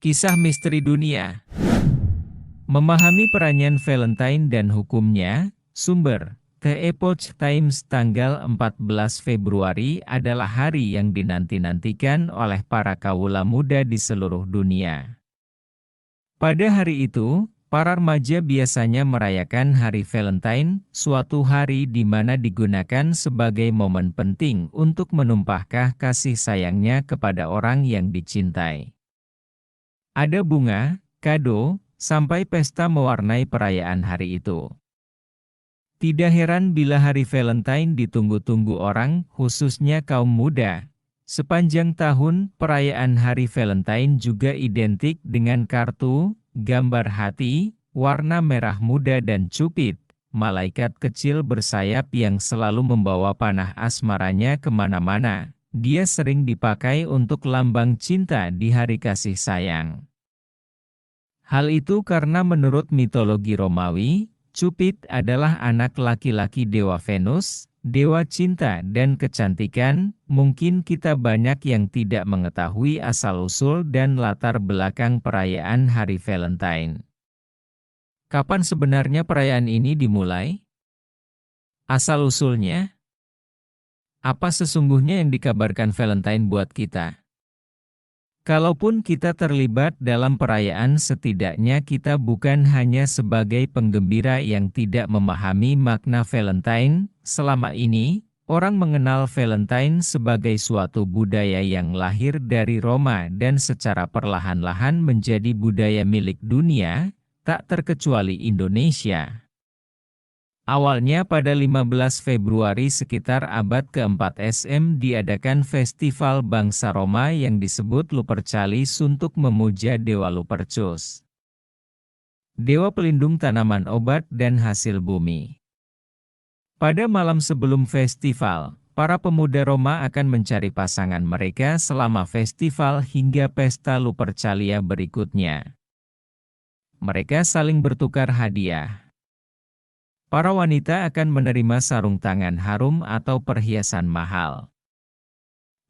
Kisah Misteri Dunia. Memahami perannya Valentine dan hukumnya. Sumber: The Epoch Times. Tanggal 14 Februari adalah hari yang dinanti-nantikan oleh para kawula muda di seluruh dunia. Pada hari itu, para remaja biasanya merayakan Hari Valentine, suatu hari di mana digunakan sebagai momen penting untuk menumpahkan kasih sayangnya kepada orang yang dicintai. Ada bunga, kado, sampai pesta mewarnai perayaan hari itu. Tidak heran bila Hari Valentine ditunggu-tunggu orang, khususnya kaum muda. Sepanjang tahun, perayaan Hari Valentine juga identik dengan kartu, gambar hati, warna merah muda dan cupid, malaikat kecil bersayap yang selalu membawa panah asmaranya kemana-mana. Dia sering dipakai untuk lambang cinta di hari kasih sayang. Hal itu karena menurut mitologi Romawi, Cupid adalah anak laki-laki dewa Venus, dewa cinta dan kecantikan. Mungkin kita banyak yang tidak mengetahui asal-usul dan latar belakang perayaan Hari Valentine. Kapan sebenarnya perayaan ini dimulai? Asal-usulnya? Apa sesungguhnya yang dikabarkan Valentine buat kita? Kalaupun kita terlibat dalam perayaan, setidaknya kita bukan hanya sebagai penggembira yang tidak memahami makna Valentine. Selama ini, orang mengenal Valentine sebagai suatu budaya yang lahir dari Roma dan secara perlahan-lahan menjadi budaya milik dunia, tak terkecuali Indonesia. Awalnya pada 15 Februari sekitar abad ke-4 SM diadakan festival bangsa Roma yang disebut Lupercalis untuk memuja Dewa Lupercus, dewa pelindung tanaman obat dan hasil bumi. Pada malam sebelum festival, para pemuda Roma akan mencari pasangan mereka selama festival hingga pesta Lupercalia berikutnya. Mereka saling bertukar hadiah. Para wanita akan menerima sarung tangan harum atau perhiasan mahal.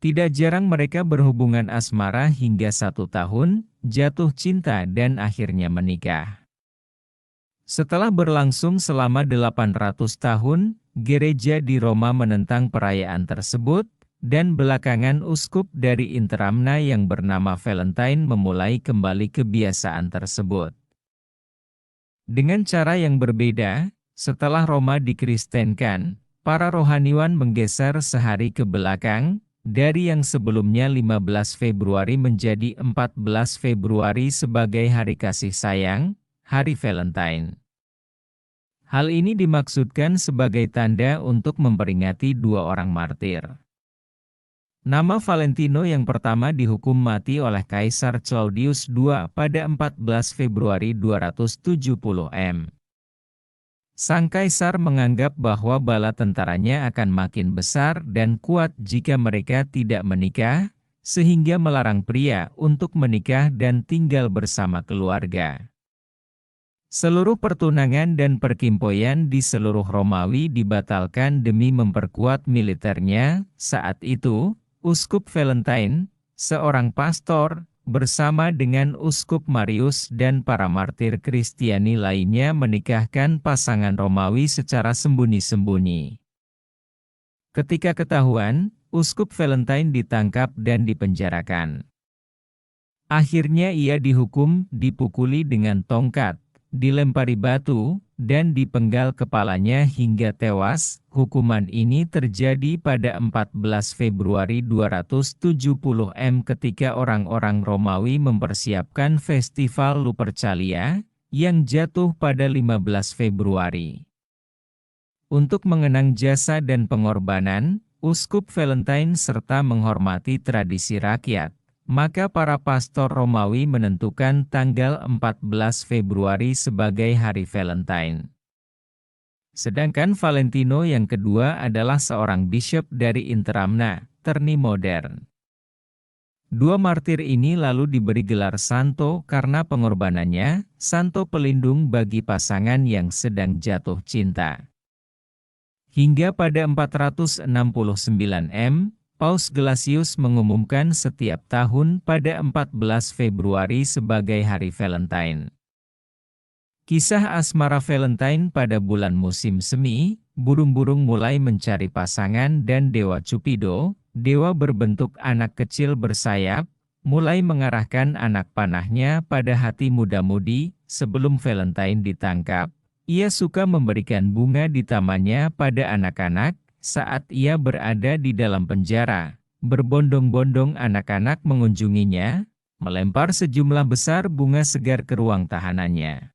Tidak jarang mereka berhubungan asmara hingga 1 tahun, jatuh cinta dan akhirnya menikah. Setelah berlangsung selama 800 tahun, gereja di Roma menentang perayaan tersebut, dan belakangan uskup dari Interamna yang bernama Valentine memulai kembali kebiasaan tersebut. Dengan cara yang berbeda, setelah Roma dikristenkan, para rohaniwan menggeser sehari ke belakang, dari yang sebelumnya 15 Februari menjadi 14 Februari sebagai Hari Kasih Sayang, Hari Valentine. Hal ini dimaksudkan sebagai tanda untuk memperingati 2 orang martir. Nama Valentino yang pertama dihukum mati oleh Kaisar Claudius II pada 14 Februari 270 M. Sang kaisar menganggap bahwa bala tentaranya akan makin besar dan kuat jika mereka tidak menikah, sehingga melarang pria untuk menikah dan tinggal bersama keluarga. Seluruh pertunangan dan perkimpoian di seluruh Romawi dibatalkan demi memperkuat militernya. Saat itu, Uskup Valentine, seorang pastor, bersama dengan Uskup Marius dan para martir Kristiani lainnya menikahkan pasangan Romawi secara sembunyi-sembunyi. Ketika ketahuan, Uskup Valentine ditangkap dan dipenjarakan. Akhirnya ia dihukum, dipukuli dengan tongkat, dilempari batu, dan dipenggal kepalanya hingga tewas. Hukuman ini terjadi pada 14 Februari 270 M ketika orang-orang Romawi mempersiapkan festival Lupercalia, yang jatuh pada 15 Februari. Untuk mengenang jasa dan pengorbanan, Uskup Valentine serta menghormati tradisi rakyat, maka para pastor Romawi menentukan tanggal 14 Februari sebagai Hari Valentine. Sedangkan Valentino yang kedua adalah seorang bishop dari Interamna, Terni modern. 2 martir ini lalu diberi gelar Santo karena pengorbanannya, Santo pelindung bagi pasangan yang sedang jatuh cinta. Hingga pada 469 M, Paus Gelasius mengumumkan setiap tahun pada 14 Februari sebagai Hari Valentine. Kisah asmara Valentine pada bulan musim semi, burung-burung mulai mencari pasangan dan Dewa Cupido, dewa berbentuk anak kecil bersayap, mulai mengarahkan anak panahnya pada hati muda-mudi. Sebelum Valentine ditangkap, ia suka memberikan bunga di tamannya pada anak-anak saat ia berada di dalam penjara. Berbondong-bondong anak-anak mengunjunginya, melempar sejumlah besar bunga segar ke ruang tahanannya.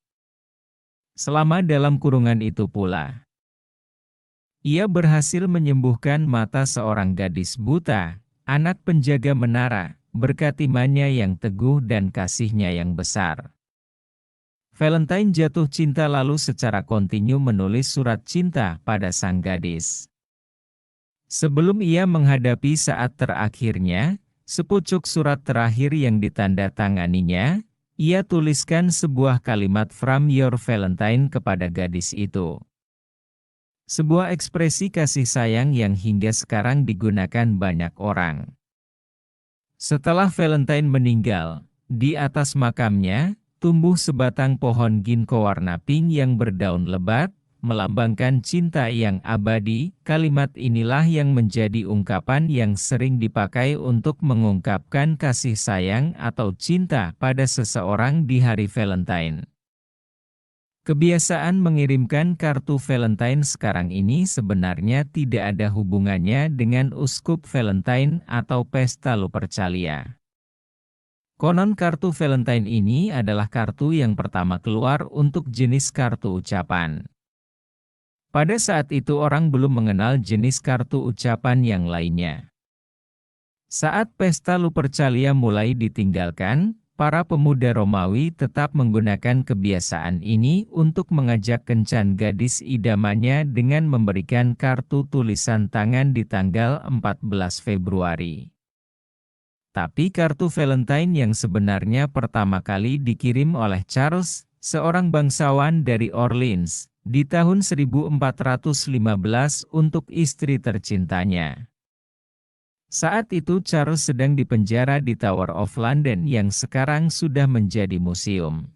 Selama dalam kurungan itu pula, ia berhasil menyembuhkan mata seorang gadis buta, anak penjaga menara, berkat imannya yang teguh dan kasihnya yang besar. Valentine jatuh cinta lalu secara kontinu menulis surat cinta pada sang gadis. Sebelum ia menghadapi saat terakhirnya, sepucuk surat terakhir yang ditandatanganinya, ia tuliskan sebuah kalimat "From Your Valentine" kepada gadis itu. Sebuah ekspresi kasih sayang yang hingga sekarang digunakan banyak orang. Setelah Valentine meninggal, di atas makamnya, tumbuh sebatang pohon ginkgo warna pink yang berdaun lebat, melambangkan cinta yang abadi. Kalimat inilah yang menjadi ungkapan yang sering dipakai untuk mengungkapkan kasih sayang atau cinta pada seseorang di hari Valentine. Kebiasaan mengirimkan kartu Valentine sekarang ini sebenarnya tidak ada hubungannya dengan Uskup Valentine atau pesta Lupercalia. Konon kartu Valentine ini adalah kartu yang pertama keluar untuk jenis kartu ucapan. Pada saat itu orang belum mengenal jenis kartu ucapan yang lainnya. Saat pesta Lupercalia mulai ditinggalkan, para pemuda Romawi tetap menggunakan kebiasaan ini untuk mengajak kencan gadis idamannya dengan memberikan kartu tulisan tangan di tanggal 14 Februari. Tapi kartu Valentine yang sebenarnya pertama kali dikirim oleh Charles, seorang bangsawan dari Orleans, di tahun 1415 untuk istri tercintanya. Saat itu Charles sedang dipenjara di Tower of London yang sekarang sudah menjadi museum.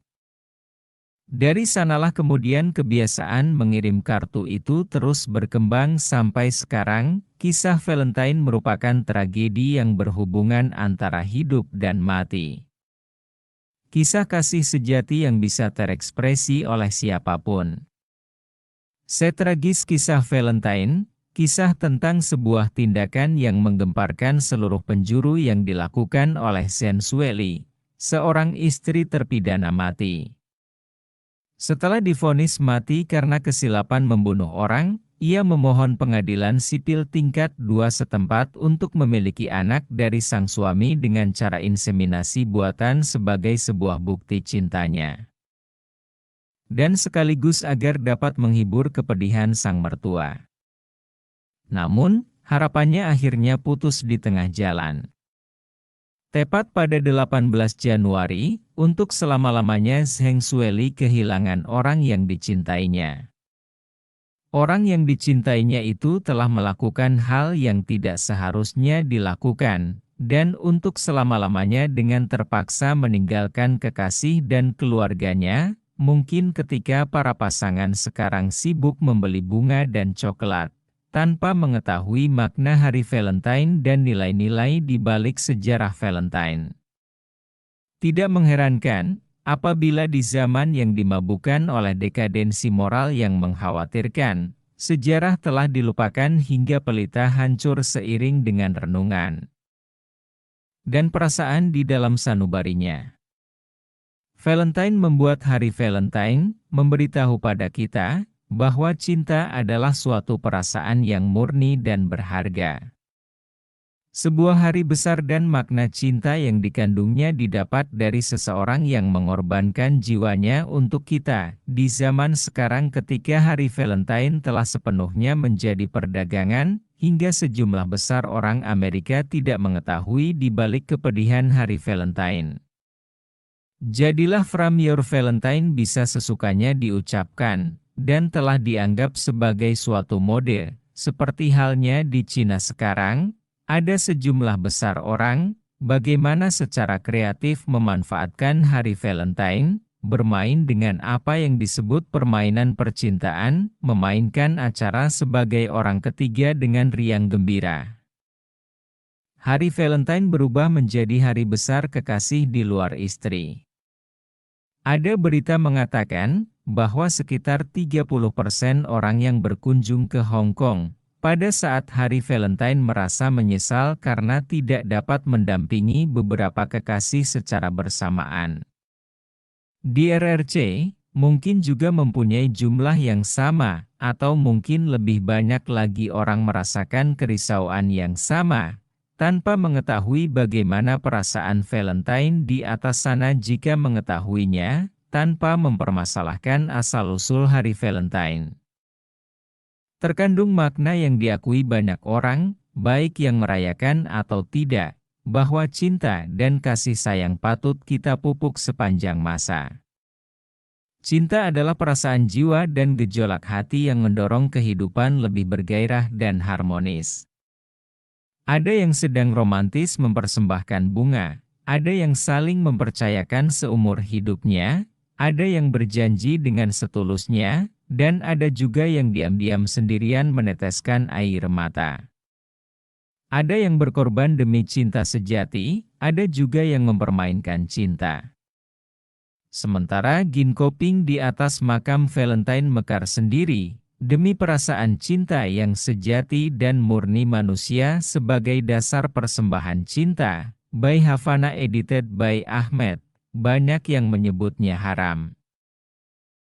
Dari sanalah kemudian kebiasaan mengirim kartu itu terus berkembang sampai sekarang. Kisah Valentine merupakan tragedi yang berhubungan antara hidup dan mati. Kisah kasih sejati yang bisa terekspresi oleh siapapun. Setragis kisah Valentine, kisah tentang sebuah tindakan yang menggemparkan seluruh penjuru yang dilakukan oleh Sensueli, seorang istri terpidana mati. Setelah divonis mati karena kesilapan membunuh orang, ia memohon pengadilan sipil tingkat 2 setempat untuk memiliki anak dari sang suami dengan cara inseminasi buatan sebagai sebuah bukti cintanya. Dan sekaligus agar dapat menghibur kepedihan sang mertua. Namun, harapannya akhirnya putus di tengah jalan. Tepat pada 18 Januari, untuk selama-lamanya Sensueli kehilangan orang yang dicintainya. Orang yang dicintainya itu telah melakukan hal yang tidak seharusnya dilakukan, dan untuk selama-lamanya dengan terpaksa meninggalkan kekasih dan keluarganya. Mungkin ketika para pasangan sekarang sibuk membeli bunga dan coklat, tanpa mengetahui makna hari Valentine dan nilai-nilai di balik sejarah Valentine. Tidak mengherankan, apabila di zaman yang dimabukkan oleh dekadensi moral yang mengkhawatirkan, sejarah telah dilupakan hingga pelita hancur seiring dengan renungan dan perasaan di dalam sanubarinya. Valentine membuat hari Valentine memberitahu pada kita bahwa cinta adalah suatu perasaan yang murni dan berharga. Sebuah hari besar dan makna cinta yang dikandungnya didapat dari seseorang yang mengorbankan jiwanya untuk kita. Di zaman sekarang ketika hari Valentine telah sepenuhnya menjadi perdagangan, hingga sejumlah besar orang Amerika tidak mengetahui di balik kepedihan hari Valentine. Jadilah From Your Valentine bisa sesukanya diucapkan, dan telah dianggap sebagai suatu mode, seperti halnya di Cina sekarang. Ada sejumlah besar orang, bagaimana secara kreatif memanfaatkan hari Valentine, bermain dengan apa yang disebut permainan percintaan, memainkan acara sebagai orang ketiga dengan riang gembira. Hari Valentine berubah menjadi hari besar kekasih di luar istri. Ada berita mengatakan bahwa sekitar 30% orang yang berkunjung ke Hong Kong pada saat hari Valentine merasa menyesal karena tidak dapat mendampingi beberapa kekasih secara bersamaan. Di RRC, mungkin juga mempunyai jumlah yang sama, atau mungkin lebih banyak lagi orang merasakan kerisauan yang sama, tanpa mengetahui bagaimana perasaan Valentine di atas sana jika mengetahuinya, tanpa mempermasalahkan asal-usul hari Valentine. Terkandung makna yang diakui banyak orang, baik yang merayakan atau tidak, bahwa cinta dan kasih sayang patut kita pupuk sepanjang masa. Cinta adalah perasaan jiwa dan gejolak hati yang mendorong kehidupan lebih bergairah dan harmonis. Ada yang sedang romantis mempersembahkan bunga, ada yang saling mempercayakan seumur hidupnya, ada yang berjanji dengan setulusnya, dan ada juga yang diam-diam sendirian meneteskan air mata. Ada yang berkorban demi cinta sejati, ada juga yang mempermainkan cinta. Sementara ginkgo pink di atas makam Valentine mekar sendiri, demi perasaan cinta yang sejati dan murni manusia sebagai dasar persembahan cinta. By Havana edited by Ahmed, banyak yang menyebutnya haram.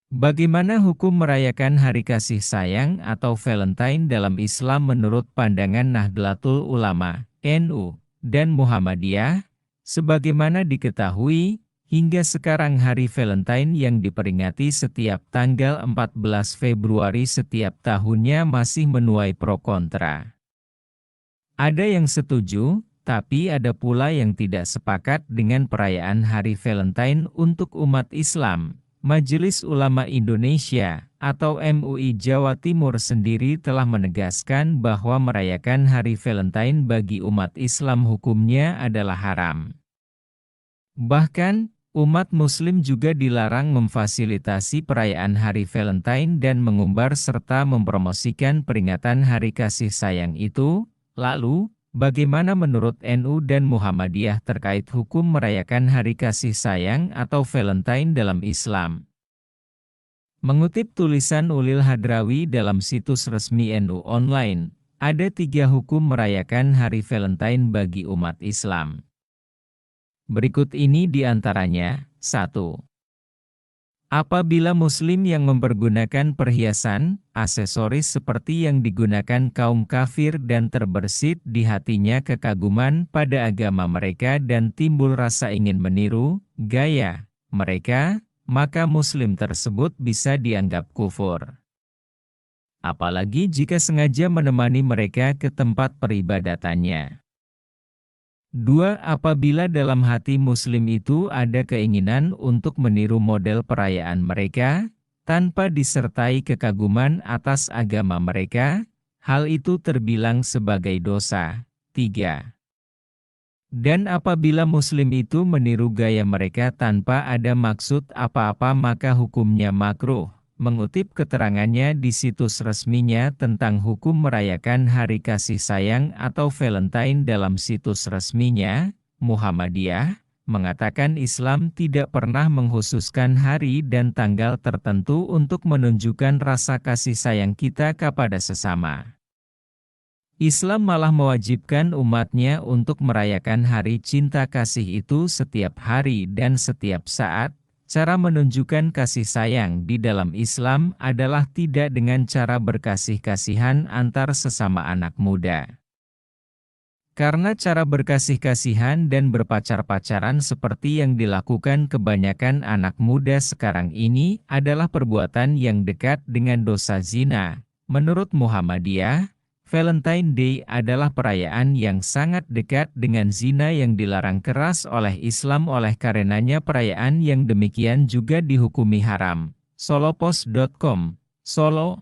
Bagaimana hukum merayakan hari kasih sayang atau Valentine dalam Islam menurut pandangan Nahdlatul Ulama, NU, dan Muhammadiyah? Sebagaimana diketahui, hingga sekarang hari Valentine yang diperingati setiap tanggal 14 Februari setiap tahunnya masih menuai pro kontra. Ada yang setuju, tapi ada pula yang tidak sepakat dengan perayaan hari Valentine untuk umat Islam. Majelis Ulama Indonesia, atau MUI Jawa Timur sendiri telah menegaskan bahwa merayakan hari Valentine bagi umat Islam hukumnya adalah haram. Bahkan, umat Muslim juga dilarang memfasilitasi perayaan hari Valentine dan mengumbar serta mempromosikan peringatan hari kasih sayang itu. Lalu, bagaimana menurut NU dan Muhammadiyah terkait hukum merayakan hari kasih sayang atau Valentine dalam Islam? Mengutip tulisan Ulil Hadrawi dalam situs resmi NU online, ada 3 hukum merayakan hari Valentine bagi umat Islam. Berikut ini diantaranya. 1. Apabila Muslim yang mempergunakan perhiasan, aksesoris seperti yang digunakan kaum kafir dan terbersit di hatinya kekaguman pada agama mereka dan timbul rasa ingin meniru gaya mereka, maka Muslim tersebut bisa dianggap kufur. Apalagi jika sengaja menemani mereka ke tempat peribadatannya. 2. Apabila dalam hati Muslim itu ada keinginan untuk meniru model perayaan mereka, tanpa disertai kekaguman atas agama mereka, hal itu terbilang sebagai dosa. 3. Dan apabila Muslim itu meniru gaya mereka tanpa ada maksud apa-apa maka hukumnya makruh. Mengutip keterangannya di situs resminya tentang hukum merayakan hari kasih sayang atau Valentine dalam situs resminya, Muhammadiyah, mengatakan Islam tidak pernah mengkhususkan hari dan tanggal tertentu untuk menunjukkan rasa kasih sayang kita kepada sesama. Islam malah mewajibkan umatnya untuk merayakan hari cinta kasih itu setiap hari dan setiap saat. Cara menunjukkan kasih sayang di dalam Islam adalah tidak dengan cara berkasih-kasihan antar sesama anak muda. Karena cara berkasih-kasihan dan berpacar-pacaran seperti yang dilakukan kebanyakan anak muda sekarang ini adalah perbuatan yang dekat dengan dosa zina. Menurut Muhammadiyah, Valentine Day adalah perayaan yang sangat dekat dengan zina yang dilarang keras oleh Islam oleh karenanya perayaan yang demikian juga dihukumi haram. Solopost.com, Solo,